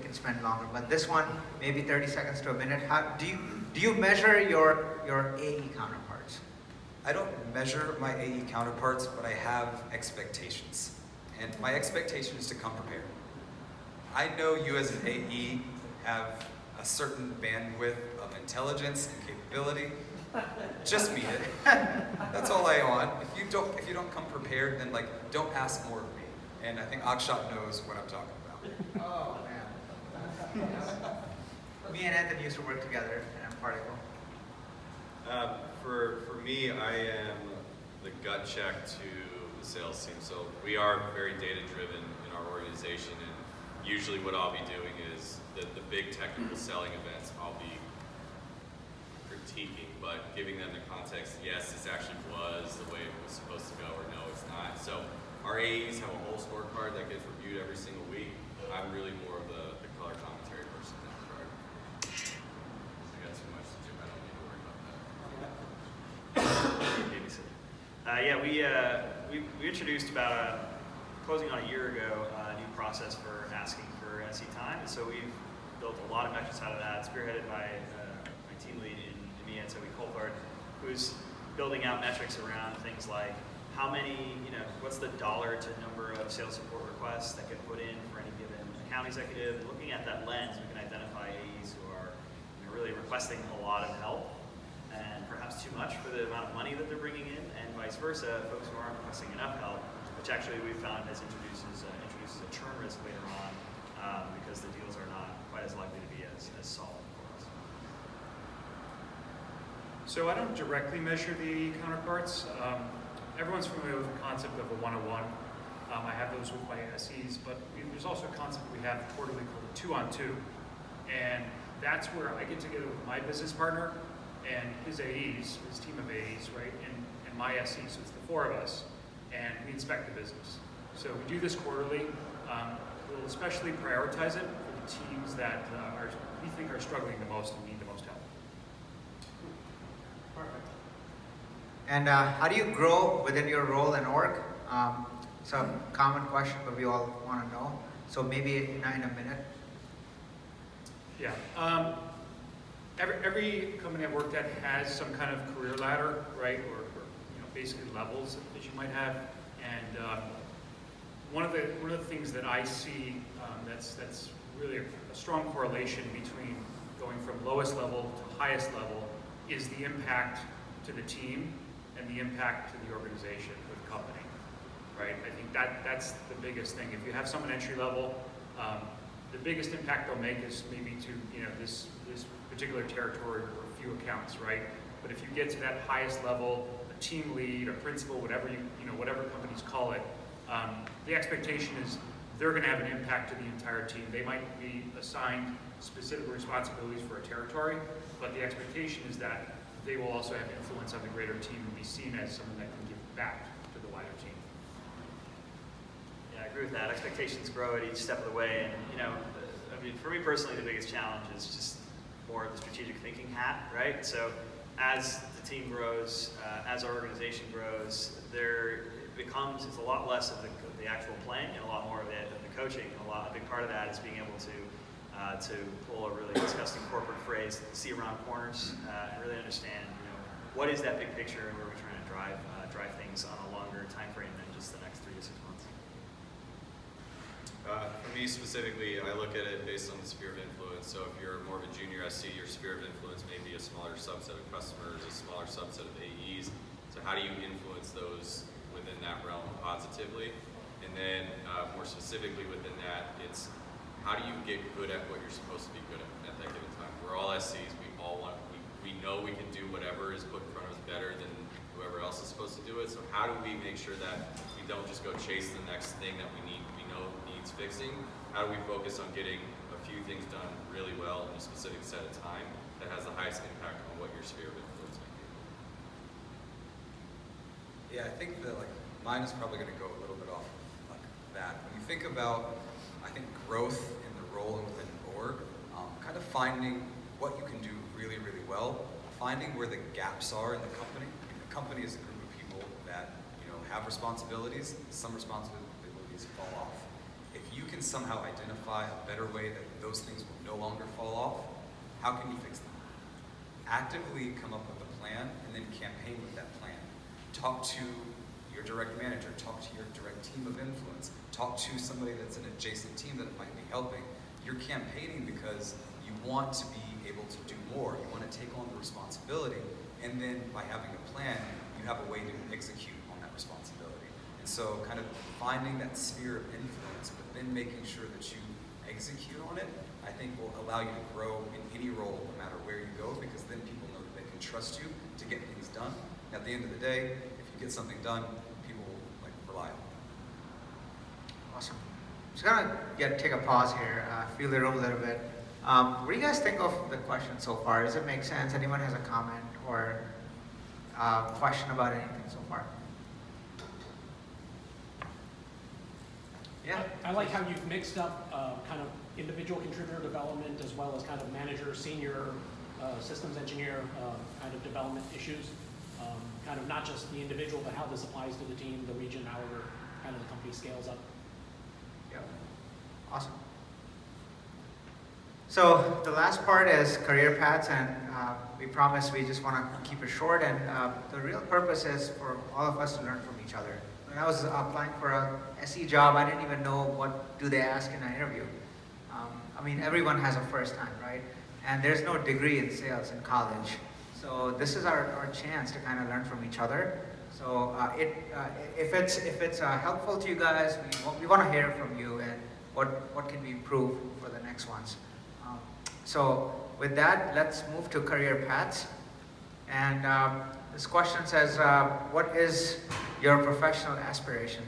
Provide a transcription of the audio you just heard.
can spend longer. But this one, maybe 30 seconds to a minute. How do you measure your AE counterparts? I don't measure my AE counterparts, but I have expectations. And my expectation is to come prepared. I know you as an AE have a certain bandwidth of intelligence and capability. Just meet it. That's all I want. If you don't come prepared, then don't ask more of me. And I think Akshat knows what I'm talking about. Oh man. Me and Anthony used to work together in Particle. For me, I am the gut check to the sales team. So we are very data driven in our organization, and usually what I'll be doing is the big technical selling events I'll be critiquing, but giving them the context, yes, this actually was the way it was supposed to go, or no, it's not. So our AEs have a whole scorecard that gets reviewed every single week. I'm really more of the color commentary person in that regard. I got too much to do, I don't need to worry about that. We introduced closing on a year ago, a new process for asking for SE time. And so we've built a lot of metrics out of that, spearheaded by my team lead in EMEA, Toby Colbart, who's building out metrics around things like how many, what's the dollar to number of sales support requests that get put in for any given account executive. And looking at that lens, we can identify AEs who are really requesting a lot of help and perhaps too much for the amount of money that they're bringing in, and vice versa, folks who aren't requesting enough help, which actually we found introduces a churn risk later on because the deals are not quite as likely to be as solid for us. So I don't directly measure the counterparts. Everyone's familiar with the concept of a one-on-one. I have those with my SEs, but there's also a concept we have quarterly called a two-on-two. And that's where I get together with my business partner and his AEs, his team of AEs, right, and my SEs, so it's the four of us, and we inspect the business. So we do this quarterly. We'll especially prioritize it for the teams that we think are struggling the most and need the most help. Perfect. And how do you grow within your role and org? It's a common question, but we all want to know. So maybe in a minute. Yeah. Every company I've worked at has some kind of career ladder, right, or basically levels that you might have. And one of the things that I see that's really a strong correlation between going from lowest level to highest level is the impact to the team and the impact to the organization or the company, right? I think that's the biggest thing. If you have someone entry level, the biggest impact they'll make is maybe to this particular territory or a few accounts, right? But if you get to that highest level, a team lead, a principal, whatever whatever companies call it, the expectation is they're going to have an impact to the entire team. They might be assigned specific responsibilities for a territory, but the expectation is that they will also have influence on the greater team and be seen as someone that can give back to the wider team. Yeah, I agree with that. Expectations grow at each step of the way, and for me personally, the biggest challenge is just more of the strategic thinking hat, right? So as the team grows, as our organization grows, it's a lot less of the actual playing and a lot more of the coaching. A big part of that is being able to pull a really disgusting corporate phrase, see around corners, and really understand, what is that big picture and where we're trying to drive things on a longer time frame than just the next 3 to 6 months. For me specifically, I look at it based on the sphere of influence. So if you're more of a junior SC, your sphere of influence may be a smaller subset of customers, a smaller subset of AEs. So how do you influence those within that realm positively? And then more specifically within that, it's how do you get good at what you're supposed to be good at that given time? We're all SCs. We know we can do whatever is put in front of us better than whoever else is supposed to do it. So how do we make sure that we don't just go chase the next thing that we know needs fixing? How do we focus on getting a few things done really well in a specific set of time that has the highest impact on what your sphere of influence might be? Yeah, I think that mine is probably going to go a little bit off of that. When you think about, I think, growth in the role and within an org, kind of finding what you can do really, really well, finding where the gaps are in the company. The company is a group of people that have responsibilities. Some responsibilities fall off. If you can somehow identify a better way that those things will no longer fall off, how can you fix them? Actively come up with a plan and then campaign with that plan. Talk to your direct manager, talk to your direct team of influence, talk to somebody that's an adjacent team that might be helping. You're campaigning because you want to be able to do more. You want to take on the responsibility, and then by having a plan, you have a way to execute on that responsibility. And so kind of finding that sphere of influence, but then making sure that you execute on it, I think will allow you to grow in any role, no matter where you go, because then people know that they can trust you to get things done. At the end of the day, if you get something done, people will rely on it. Awesome. Just gonna take a pause here, feel the room a little bit. What do you guys think of the question so far? Does it make sense? Anyone has a comment or question about anything so far? Yeah. I like how you've mixed up kind of individual contributor development as well as kind of manager, senior, systems engineer kind of development issues. Kind of not just the individual, but how this applies to the team, the region, however kind of the company scales up. Yep. Awesome. So the last part is career paths, and we promise we just want to keep it short. And the real purpose is for all of us to learn from each other. When I was applying for a SE job, I didn't even know what do they ask in an interview. I mean, everyone has a first time, right? And there's no degree in sales in college. So this is our chance to kind of learn from each other. So if it's helpful to you guys, we want to hear from you and what can be improved for the next ones. So with that, let's move to career paths. And this question says, what is your professional aspiration?